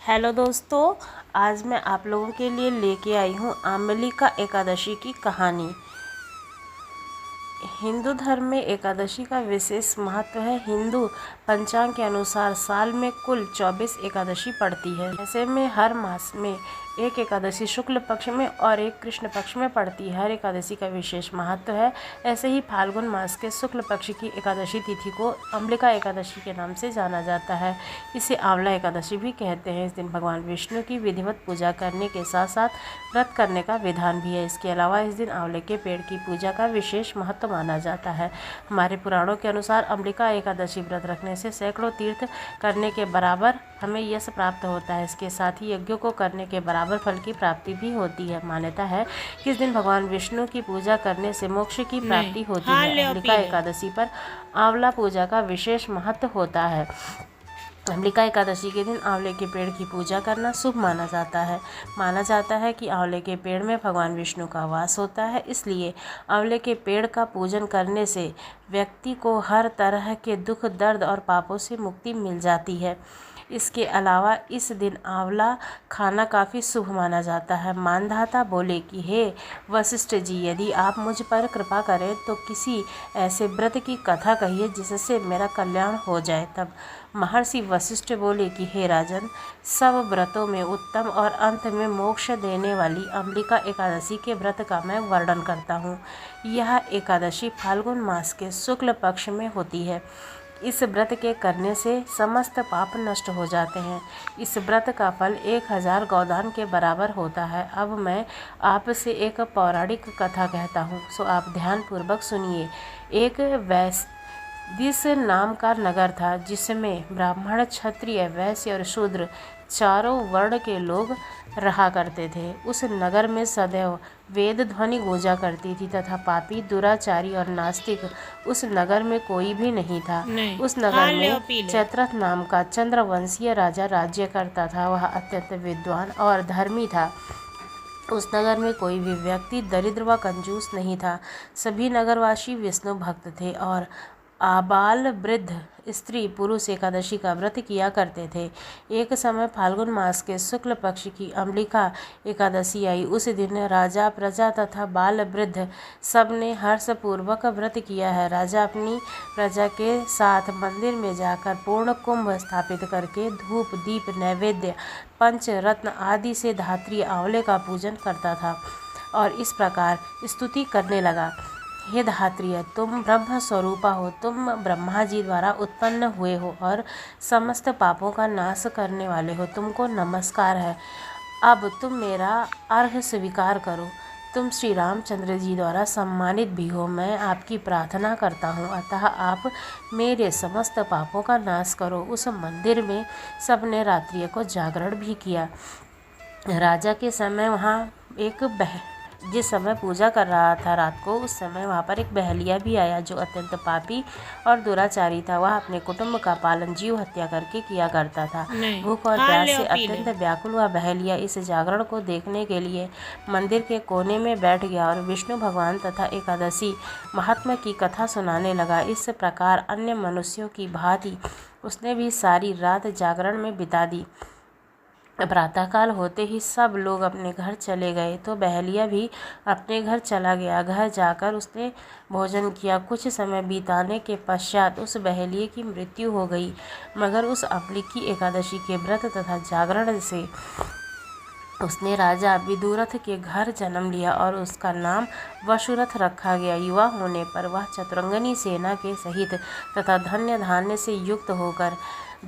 Hello दोस्तों, आज मैं आप लोगों के लिए लेके आई हूँ आंबलिका एकादशी की कहानी। हिंदू धर्म में एकादशी का विशेष महत्व है। हिंदू पंचांग के अनुसार साल में कुल 24 एकादशी पड़ती है। ऐसे में हर मास में एक एकादशी शुक्ल पक्ष में और एक कृष्ण पक्ष में पड़ती है। हर एकादशी का विशेष महत्व है। ऐसे ही फाल्गुन मास के शुक्ल पक्ष की एकादशी तिथि को अम्बिका एकादशी के नाम से जाना जाता है। इसे आंवला एकादशी भी कहते हैं। इस दिन भगवान विष्णु की विधिवत पूजा करने के साथ साथ व्रत करने का विधान भी है। इसके अलावा इस दिन आंवले के पेड़ की पूजा का विशेष महत्व माना जाता है। हमारे पुराणों के अनुसार अम्बिका एकादशी व्रत रखने से सैकड़ों तीर्थ करने के बराबर हमें यश प्राप्त होता है। इसके साथ ही यज्ञों को करने के बराबर फल की प्राप्ति भी होती है। मान्यता है कि इस दिन भगवान विष्णु की पूजा करने से मोक्ष की प्राप्ति होती है। अम्बिका एकादशी पर आंवला पूजा का विशेष महत्व होता है। अम्बिका एकादशी के दिन आंवले के पेड़ की पूजा करना शुभ माना जाता है। माना जाता है कि आंवले के पेड़ में भगवान विष्णु का वास होता है, इसलिए आंवले के पेड़ का पूजन करने से व्यक्ति को हर तरह के दुख, दर्द और पापों से मुक्ति मिल जाती है। इसके अलावा इस दिन आंवला खाना काफ़ी शुभ माना जाता है। मानधाता बोले कि हे वशिष्ठ जी, यदि आप मुझ पर कृपा करें तो किसी ऐसे व्रत की कथा कहिए जिससे मेरा कल्याण हो जाए। तब महर्षि वशिष्ठ बोले कि हे राजन, सब व्रतों में उत्तम और अंत में मोक्ष देने वाली अम्बिका एकादशी के व्रत का मैं वर्णन करता हूँ। यह एकादशी फाल्गुन मास के शुक्ल पक्ष में होती है। इस व्रत के करने से समस्त पाप नष्ट हो जाते हैं। इस व्रत का फल 1000 गौदान के बराबर होता है। अब मैं आपसे एक पौराणिक कथा कहता हूँ, सो आप ध्यान पूर्वक सुनिए। एक विष नाम का नगर था, जिसमें ब्राह्मण, क्षत्रिय, वैश्य और शूद्र चारों वर्ण के लोग रहा करते थे। उस नगर में सदैव वेद ध्वनि गूंजा करती थी तथा पापी, दुराचारी और नास्तिक उस नगर में कोई भी नहीं था। उस नगर में चैत्रथ नाम का चंद्रवंशीय राजा राज्य करता था। वह अत्यंत विद्वान और धर्मी था। उस नगर में कोई भी व्यक्ति दरिद्र व कंजूस नहीं था। सभी नगरवासी विष्णु भक्त थे और आबाल वृद्ध, स्त्री पुरुष एकादशी का व्रत किया करते थे। एक समय फाल्गुन मास के शुक्ल पक्ष की अम्बिका एकादशी आई। उस दिन राजा, प्रजा तथा बाल वृद्ध सब ने हर्षपूर्वक व्रत किया है। राजा अपनी प्रजा के साथ मंदिर में जाकर पूर्ण कुंभ स्थापित करके धूप, दीप, नैवेद्य, पंच रत्न आदि से धात्री आंवले का पूजन करता था और इस प्रकार स्तुति करने लगा। हे धात्रिय, तुम ब्रह्म स्वरूपा हो, तुम ब्रह्मा जी द्वारा उत्पन्न हुए हो और समस्त पापों का नाश करने वाले हो। तुमको नमस्कार है। अब तुम मेरा अर्घ्य स्वीकार करो। तुम श्री रामचंद्र जी द्वारा सम्मानित भी हो। मैं आपकी प्रार्थना करता हूँ, अतः आप मेरे समस्त पापों का नाश करो। उस मंदिर में सबने रात्रि को जागरण भी किया। राजा के समय वहाँ जिस समय पूजा कर रहा था रात को, उस समय वहाँ पर एक बहलिया भी आया जो अत्यंत पापी और दुराचारी था। वह अपने कुटुंब का पालन जीव हत्या करके किया करता था। भूख और प्यास से अत्यंत व्याकुल हुआ बहलिया इस जागरण को देखने के लिए मंदिर के कोने में बैठ गया और विष्णु भगवान तथा एकादशी महात्मा की कथा सुनाने लगा। इस प्रकार अन्य मनुष्यों की भांति उसने भी सारी रात जागरण में बिता दी। प्रातःकाल होते ही सब लोग अपने घर चले गए तो बहलिया भी अपने घर चला गया। घर जाकर उसने भोजन किया। कुछ समय बीताने के पश्चात उस बहलिए की मृत्यु हो गई, मगर उस अम्बिका एकादशी के व्रत तथा जागरण से उसने राजा विदुरथ के घर जन्म लिया और उसका नाम वसुरथ रखा गया। युवा होने पर वह चतुरंगनी सेना के सहित तथा धन्य धान्य से युक्त होकर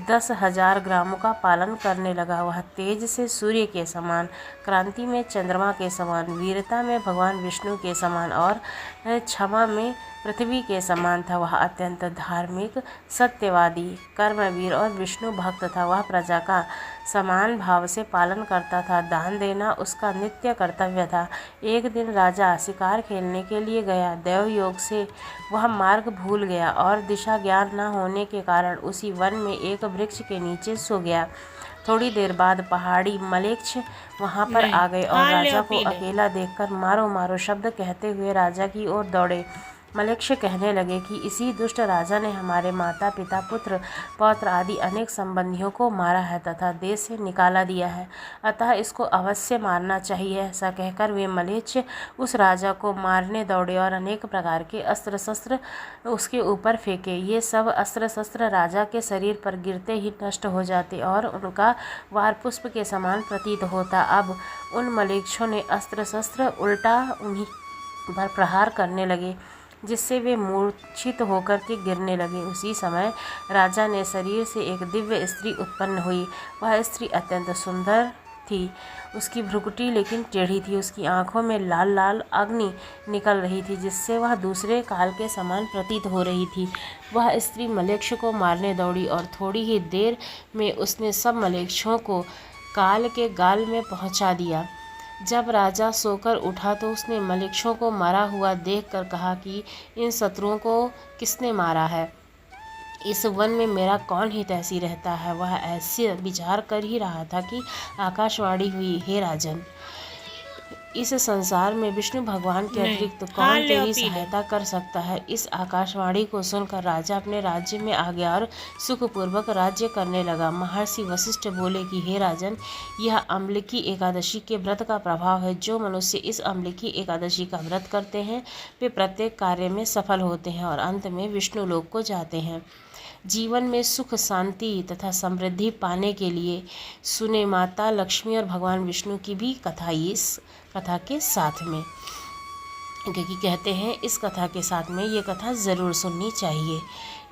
10,000 ग्रामों का पालन करने लगा। वह तेज से सूर्य के समान, क्रांति में चंद्रमा के समान, वीरता में भगवान विष्णु के समान और क्षमा में पृथ्वी के समान था। वह अत्यंत धार्मिक, सत्यवादी, कर्मवीर और विष्णु भक्त था। वह प्रजा का समान भाव से पालन करता था। दान देना उसका नित्य कर्तव्य था। एक दिन राजा शिकार खेलने के लिए गया। दैव योग से वह मार्ग भूल गया और दिशा ज्ञान न होने के कारण उसी वन में एक वृक्ष के नीचे सो गया। थोड़ी देर बाद पहाड़ी मलेच्छ वहां पर आ गए और राजा को अकेला देखकर मारो मारो शब्द कहते हुए राजा की ओर दौड़े। मलेच्छ कहने लगे कि इसी दुष्ट राजा ने हमारे माता पिता पुत्र पौत्र आदि अनेक संबंधियों को मारा है तथा देश से निकाला दिया है, अतः इसको अवश्य मारना चाहिए। ऐसा कहकर वे मलेच्छ उस राजा को मारने दौड़े और अनेक प्रकार के अस्त्र शस्त्र उसके ऊपर फेंके। ये सब अस्त्र शस्त्र राजा के शरीर पर गिरते ही नष्ट हो जाते और उनका वार पुष्प के समान प्रतीत होता। अब उन मलेच्छों ने अस्त्र शस्त्र उल्टा उन्हीं पर प्रहार करने लगे, जिससे वे मूर्छित होकर के गिरने लगे। उसी समय राजा ने शरीर से एक दिव्य स्त्री उत्पन्न हुई। वह स्त्री अत्यंत सुंदर थी। उसकी भ्रुकुटी लेकिन टेढ़ी थी। उसकी आंखों में लाल लाल अग्नि निकल रही थी, जिससे वह दूसरे काल के समान प्रतीत हो रही थी। वह स्त्री मलेच्छ को मारने दौड़ी और थोड़ी ही देर में उसने सब मलेच्छों को काल के गाल में पहुंचा दिया। जब राजा सोकर उठा तो उसने मलेच्छों को मरा हुआ देखकर कहा कि इन शत्रुओं को किसने मारा है? इस वन में मेरा कौन हितैषी रहता है? वह ऐसे विचार कर ही रहा था कि आकाशवाणी हुई, हे राजन, इस संसार में विष्णु भगवान के अतिरिक्त कौन तेरी सहायता कर सकता है? इस आकाशवाणी को सुनकर राजा अपने राज्य में आ गया और सुखपूर्वक राज्य करने लगा। महर्षि वशिष्ठ बोले कि हे राजन, यह अम्लिकी एकादशी के व्रत का प्रभाव है। जो मनुष्य इस अम्लिकी एकादशी का व्रत करते हैं वे प्रत्येक कार्य में सफल होते हैं और अंत में विष्णु लोक को जाते हैं। जीवन में सुख शांति तथा समृद्धि पाने के लिए सुने माता लक्ष्मी और भगवान विष्णु की भी कथा इस कथा के साथ में, क्योंकि कहते हैं इस कथा के साथ में ये कथा ज़रूर सुननी चाहिए।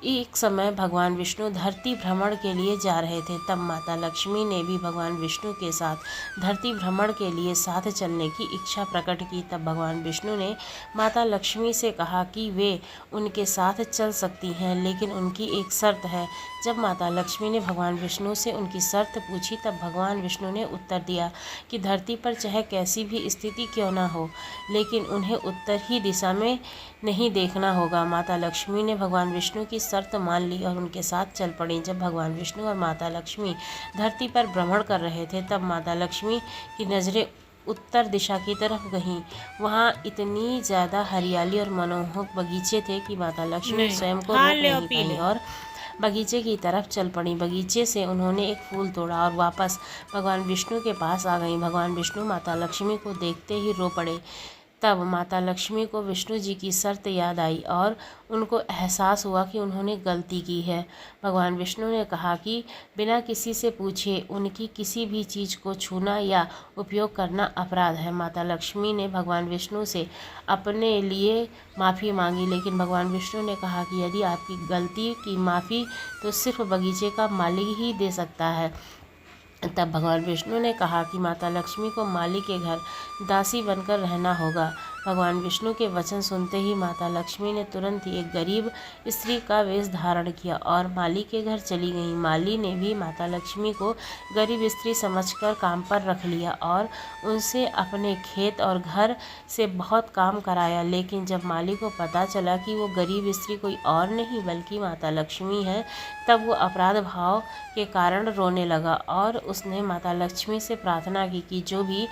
एक समय भगवान विष्णु धरती भ्रमण के लिए जा रहे थे। तब माता लक्ष्मी ने भी भगवान विष्णु के साथ धरती भ्रमण के लिए साथ चलने की इच्छा प्रकट की। तब भगवान विष्णु ने माता लक्ष्मी से कहा कि वे उनके साथ चल सकती हैं, लेकिन उनकी एक शर्त है। जब माता लक्ष्मी ने भगवान विष्णु से उनकी शर्त पूछी तब भगवान विष्णु ने उत्तर दिया कि धरती पर चाहे कैसी भी स्थिति क्यों ना हो, लेकिन उन्हें उत्तर ही दिशा में नहीं देखना होगा। माता लक्ष्मी ने भगवान विष्णु की शर्त मान ली और उनके साथ चल पड़ी। जब भगवान विष्णु और माता लक्ष्मी धरती पर भ्रमण कर रहे थे तब माता लक्ष्मी की नज़रें उत्तर दिशा की तरफ गईं। वहाँ इतनी ज़्यादा हरियाली और मनमोहक बगीचे थे कि माता लक्ष्मी स्वयं को रोक नहीं पाई और बगीचे की तरफ चल पड़ी। बगीचे से उन्होंने एक फूल तोड़ा और वापस भगवान विष्णु के पास आ गईं। भगवान विष्णु माता लक्ष्मी को देखते ही रो पड़े। तब माता लक्ष्मी को विष्णु जी की शर्त याद आई और उनको एहसास हुआ कि उन्होंने गलती की है। भगवान विष्णु ने कहा कि बिना किसी से पूछे उनकी किसी भी चीज़ को छूना या उपयोग करना अपराध है। माता लक्ष्मी ने भगवान विष्णु से अपने लिए माफ़ी मांगी, लेकिन भगवान विष्णु ने कहा कि यदि आपकी गलती की माफ़ी तो सिर्फ बगीचे का मालिक ही दे सकता है। तब भगवान विष्णु ने कहा कि माता लक्ष्मी को माली के घर दासी बनकर रहना होगा। भगवान विष्णु के वचन सुनते ही माता लक्ष्मी ने तुरंत ही एक गरीब स्त्री का वेश धारण किया और माली के घर चली गई। माली ने भी माता लक्ष्मी को गरीब स्त्री समझकर काम पर रख लिया और उनसे अपने खेत और घर से बहुत काम कराया। लेकिन जब माली को पता चला कि वो गरीब स्त्री कोई और नहीं बल्कि माता लक्ष्मी है, तब वो अपराध भाव के कारण रोने लगा और उसने माता लक्ष्मी से प्रार्थना की कि जो भी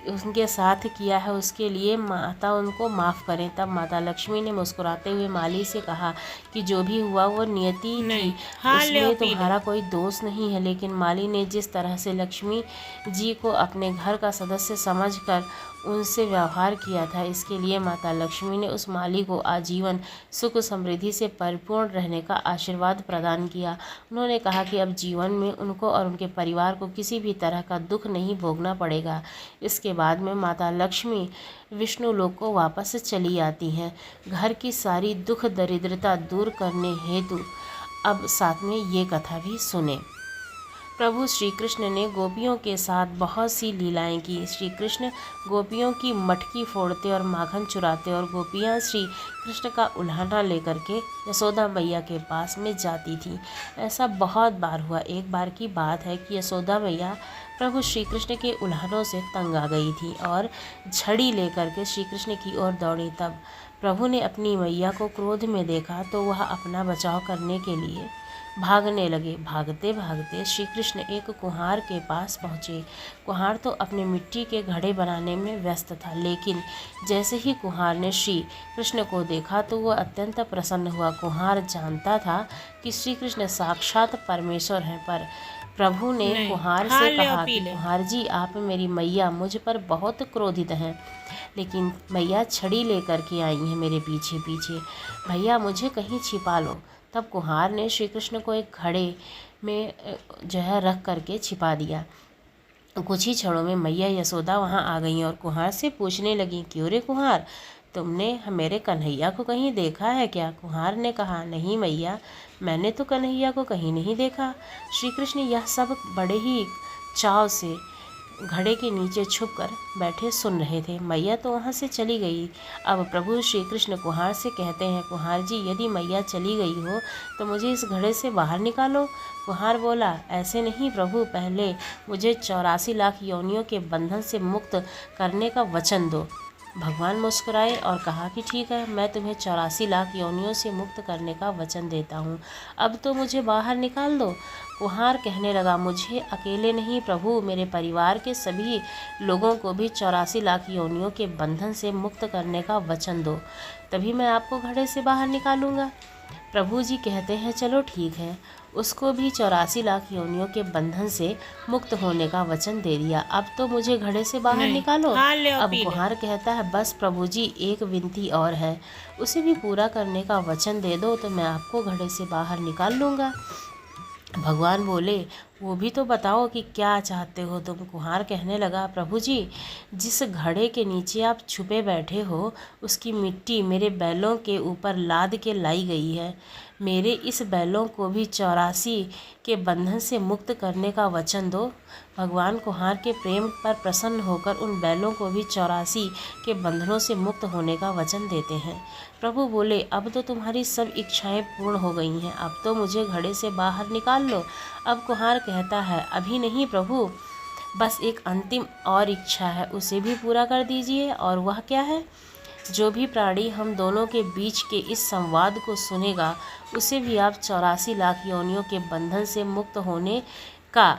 उनके साथ किया है उसके लिए माता उनको माफ़ करें। तब माता लक्ष्मी ने मुस्कुराते हुए माली से कहा कि जो भी हुआ वो नियति थी, उसमें तुम्हारा कोई दोष नहीं है। लेकिन माली ने जिस तरह से लक्ष्मी जी को अपने घर का सदस्य समझकर उनसे व्यवहार किया था, इसके लिए माता लक्ष्मी ने उस माली को आजीवन सुख समृद्धि से परिपूर्ण रहने का आशीर्वाद प्रदान किया। उन्होंने कहा कि अब जीवन में उनको और उनके परिवार को किसी भी तरह का दुख नहीं भोगना पड़ेगा। इसके बाद में माता लक्ष्मी विष्णु लोक को वापस चली आती हैं, घर की सारी दुख दरिद्रता दूर करने हेतु। अब साथ में ये कथा भी सुने। प्रभु श्री कृष्ण ने गोपियों के साथ बहुत सी लीलाएं की। श्री कृष्ण गोपियों की मटकी फोड़ते और माखन चुराते और गोपियां श्री कृष्ण का उल्हाना लेकर के यशोदा मैया के पास में जाती थी। ऐसा बहुत बार हुआ। एक बार की बात है कि यशोदा मैया प्रभु श्री कृष्ण के उल्हानों से तंग आ गई थी और छड़ी लेकर के श्री कृष्ण की ओर दौड़ी। तब प्रभु ने अपनी मैया को क्रोध में देखा तो वह अपना बचाव करने के लिए भागने लगे। भागते भागते श्री कृष्ण एक कुम्हार के पास पहुँचे। कुम्हार तो अपने मिट्टी के घड़े बनाने में व्यस्त था, लेकिन जैसे ही कुम्हार ने श्री कृष्ण को देखा तो वह अत्यंत प्रसन्न हुआ। कुम्हार जानता था कि श्री कृष्ण साक्षात परमेश्वर हैं, पर प्रभु ने कुम्हार से कहा कि कुम्हार जी, आप मेरी मैया मुझ पर बहुत क्रोधित हैं, लेकिन मैया छड़ी लेकर के आई हैं मेरे पीछे पीछे। भैया मुझे कहीं छिपा लो। तब कुम्हार ने श्री कृष्ण को एक घड़े में जो है रख करके छिपा दिया। कुछ ही क्षणों में मैया यशोदा वहाँ आ गई और कुम्हार से पूछने लगी, क्यों रे कुम्हार, तुमने मेरे कन्हैया को कहीं देखा है क्या? कुम्हार ने कहा, नहीं मैया, मैंने तो कन्हैया को कहीं नहीं देखा। श्री कृष्ण यह सब बड़े ही चाव से घड़े के नीचे छुपकर बैठे सुन रहे थे। मैया तो वहाँ से चली गई। अब प्रभु श्री कृष्ण कुम्हार से कहते हैं, कुम्हार जी, यदि मैया चली गई हो तो मुझे इस घड़े से बाहर निकालो। कुम्हार बोला, ऐसे नहीं प्रभु, पहले मुझे 84 लाख योनियों के बंधन से मुक्त करने का वचन दो। भगवान मुस्कुराए और कहा कि ठीक है, मैं तुम्हें 84 लाख योनियों से मुक्त करने का वचन देता हूँ, अब तो मुझे बाहर निकाल दो। कुम्हार कहने लगा, मुझे अकेले नहीं प्रभु, मेरे परिवार के सभी लोगों को भी 84 लाख योनियों के बंधन से मुक्त करने का वचन दो, तभी मैं आपको घड़े से बाहर निकालूंगा। प्रभु जी कहते हैं, चलो ठीक है। उसको भी 84 लाख योनियों के बंधन से मुक्त होने का वचन दे दिया। अब तो मुझे घड़े से बाहर निकालो। अब कुम्हार कहता है, बस प्रभु जी, एक विनती और है, उसे भी पूरा करने का वचन दे दो तो मैं आपको घड़े से बाहर निकाल लूँगा। भगवान बोले, वो भी तो बताओ कि क्या चाहते हो तुम। कुम्हार कहने लगा, प्रभु जी, जिस घड़े के नीचे आप छुपे बैठे हो उसकी मिट्टी मेरे बैलों के ऊपर लाद के लाई गई है। मेरे इस बैलों को भी 84 के बंधन से मुक्त करने का वचन दो। भगवान कुम्हार के प्रेम पर प्रसन्न होकर उन बैलों को भी 84 के बंधनों से मुक्त होने का वचन देते हैं। प्रभु बोले, अब तो तुम्हारी सब इच्छाएं पूर्ण हो गई हैं, अब तो मुझे घड़े से बाहर निकाल लो। अब कुम्हार कहता है, अभी नहीं प्रभु, बस एक अंतिम और इच्छा है, उसे भी पूरा कर दीजिए। और वह क्या है? जो भी प्राणी हम दोनों के बीच के इस संवाद को सुनेगा उसे भी आप 84 लाख योनियों के बंधन से मुक्त होने का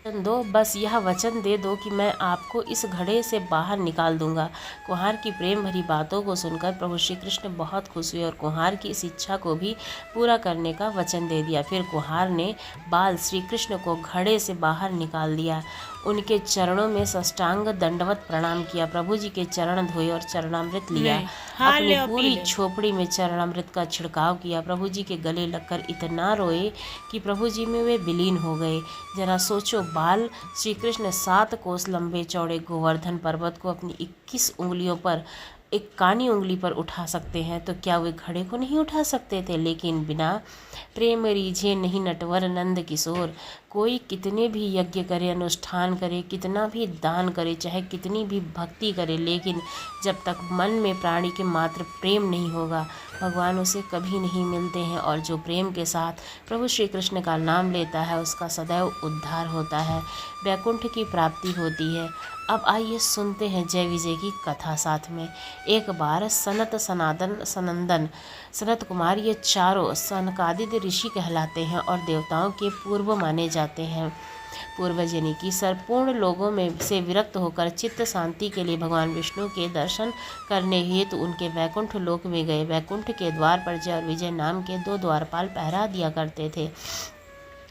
वचन दो। बस यह वचन दे दो कि मैं आपको इस घड़े से बाहर निकाल दूंगा। कुम्हार की प्रेम भरी बातों को सुनकर प्रभु श्री कृष्ण बहुत खुश हुए और कुम्हार की इस इच्छा को भी पूरा करने का वचन दे दिया। फिर कुम्हार ने बाल श्री कृष्ण को घड़े से बाहर निकाल दिया, उनके चरणों में साष्टांग दंडवत प्रणाम किया, प्रभु जी के चरण धोए और चरणामृत लिया, अपनी पूरी झोपड़ी में चरणामृत का छिड़काव किया। प्रभु जी के गले लगकर इतना रोए कि प्रभु जी में वे विलीन हो गए। जरा सोचो, बाल श्री कृष्ण 7 कोस लंबे चौड़े गोवर्धन पर्वत को अपनी 21 उंगलियों पर, एक कानी उंगली पर उठा सकते हैं, तो क्या वे घड़े को नहीं उठा सकते थे? लेकिन बिना प्रेम रीझे नहीं नटवर नंद किशोर। कोई कितने भी यज्ञ करे, अनुष्ठान करे, कितना भी दान करे, चाहे कितनी भी भक्ति करे, लेकिन जब तक मन में प्राणी के मात्र प्रेम नहीं होगा, भगवान उसे कभी नहीं मिलते हैं। और जो प्रेम के साथ प्रभु श्री कृष्ण का नाम लेता है उसका सदैव उद्धार होता है, वैकुंठ की प्राप्ति होती है। अब आइए सुनते हैं जय विजय की कथा साथ में। एक बार सनत सनातन सनंदन सनत कुमार, ये चारों सनकादिक ऋषि कहलाते हैं और देवताओं के पूर्व माने जाते हैं। पूर्वज यानी कि संपूर्ण लोगों में से विरक्त होकर चित्त शांति के लिए भगवान विष्णु के दर्शन करने हेतु उनके वैकुंठ लोक में गए। वैकुंठ के द्वार पर जय और विजय नाम के 2 द्वारपाल पहरा दिया करते थे।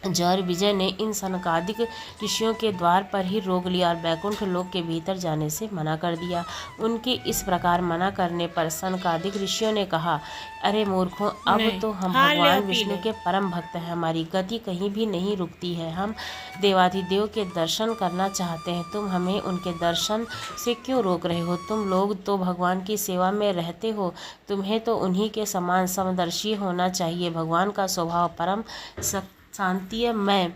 जय और विजय ने इन सनकादिक ऋषियों के द्वार पर ही रोक लिया और वैकुंठ लोक के भीतर जाने से मना कर दिया। उनके इस प्रकार मना करने पर सनकादिक ऋषियों ने कहा, अरे मूर्खों, अब तो हम भगवान विष्णु के परम भक्त हैं, हमारी गति कहीं भी नहीं रुकती है, हम देवाधिदेव के दर्शन करना चाहते हैं, तुम हमें उनके दर्शन से क्यों रोक रहे हो? तुम लोग तो भगवान की सेवा में रहते हो, तुम्हें तो उन्हीं के समान समदर्शी होना चाहिए। भगवान का स्वभाव परम शांतिमय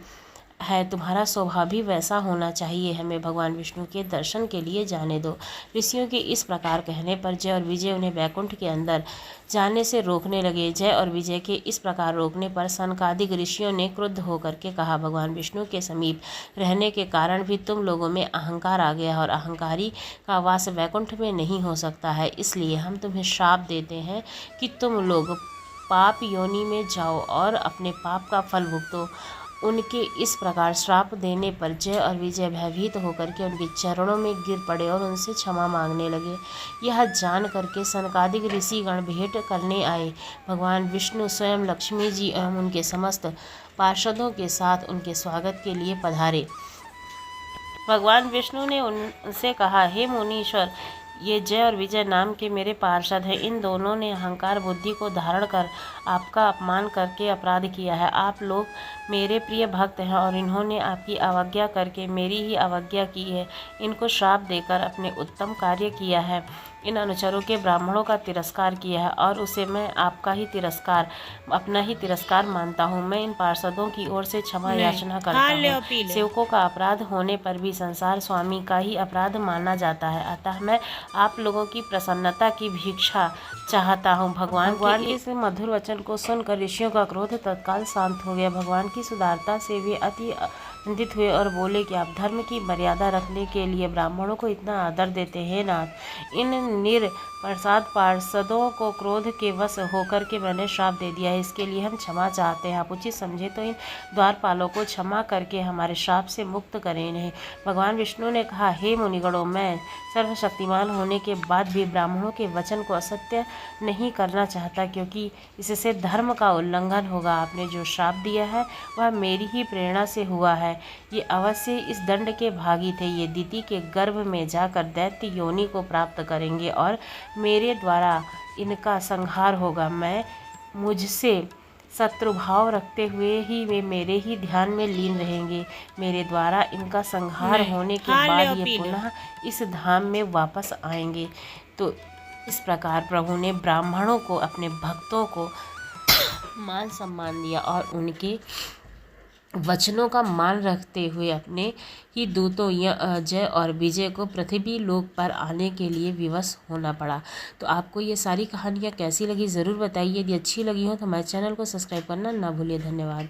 है, तुम्हारा स्वभाव भी वैसा होना चाहिए, हमें भगवान विष्णु के दर्शन के लिए जाने दो। ऋषियों के इस प्रकार कहने पर जय और विजय उन्हें वैकुंठ के अंदर जाने से रोकने लगे। जय और विजय के इस प्रकार रोकने पर सनकादिक ऋषियों ने क्रुद्ध होकर के कहा, भगवान विष्णु के समीप रहने के कारण भी तुम लोगों में अहंकार आ गया और अहंकारी का वास वैकुंठ में नहीं हो सकता है, इसलिए हम तुम्हें श्राप देते हैं कि तुम लोग पाप योनि में जाओ और अपने पाप का फल भुगतो। उनके इस प्रकार श्राप देने पर जय और विजय भयभीत होकर के उनके चरणों में गिर पड़े और उनसे क्षमा मांगने लगे। यह जान करके सनकादिक ऋषिगण भेंट करने आए। भगवान विष्णु स्वयं लक्ष्मी जी एवं उनके समस्त पार्षदों के साथ उनके स्वागत के लिए पधारे। भगवान विष्णु ने उनसे कहा, हे मुनीश्वर, ये जय और विजय नाम के मेरे पार्षद हैं। इन दोनों ने अहंकार बुद्धि को धारण कर आपका अपमान करके अपराध किया है। आप लोग मेरे प्रिय भक्त हैं और इन्होंने आपकी अवज्ञा करके मेरी ही अवज्ञा की है। इनको श्राप देकर अपने उत्तम कार्य किया है। इन अनुचरों के ब्राह्मणों का तिरस्कार किया है और उसे मैं आपका ही तिरस्कार, अपना ही तिरस्कार मानता हूँ। मैं इन पार्षदों की ओर से क्षमा याचना करता हूँ। सेवकों का अपराध होने पर भी संसार स्वामी का ही अपराध माना जाता है। अतः मैं आप लोगों की प्रसन्नता की भिक्षा चाहता हूँ। भगवान के इस मधुर वचन को सुनकर ऋषियों का क्रोध तत्काल शांत हो गया। भगवान की सुदारता से वे अति आनंदित हुए और बोले कि आप धर्म की मर्यादा रखने के लिए ब्राह्मणों को इतना आदर देते हैं नाथ। इन निरपराध पार्षदों को क्रोध के वश होकर के मैंने श्राप दे दिया है, इसके लिए हम क्षमा चाहते हैं। आप उचित समझे तो इन द्वारपालों को क्षमा करके हमारे श्राप से मुक्त करें इन्हें। भगवान विष्णु ने कहा, हे मुनिगणों, मैं सर्वशक्तिमान होने के बाद भी ब्राह्मणों के वचन को असत्य नहीं करना चाहता, क्योंकि इससे धर्म का उल्लंघन होगा। आपने जो श्राप दिया है वह मेरी ही प्रेरणा से हुआ है। ये अवश्य इस दंड के भागी थे। ये दिति के गर्भ में जाकर दैत्य योनि को प्राप्त करेंगे और मेरे द्वारा इनका संहार होगा। मैं मुझसे शत्रुभाव रखते हुए ही वे मेरे ही ध्यान में लीन रहेंगे। मेरे द्वारा इनका संहार होने के बाद ये पुनः इस धाम में वापस आएंगे। तो इस प्रकार प्रभु ने ब्राह्मणों को, अपने भक्तों को मान सम्मान दिया और उनके वचनों का मान रखते हुए अपने ही दूतों जय और विजय को पृथ्वी लोक पर आने के लिए विवश होना पड़ा। तो आपको ये सारी कहानियाँ कैसी लगी ज़रूर बताइए। यदि अच्छी लगी हो तो हमारे चैनल को सब्सक्राइब करना ना भूलिए। धन्यवाद।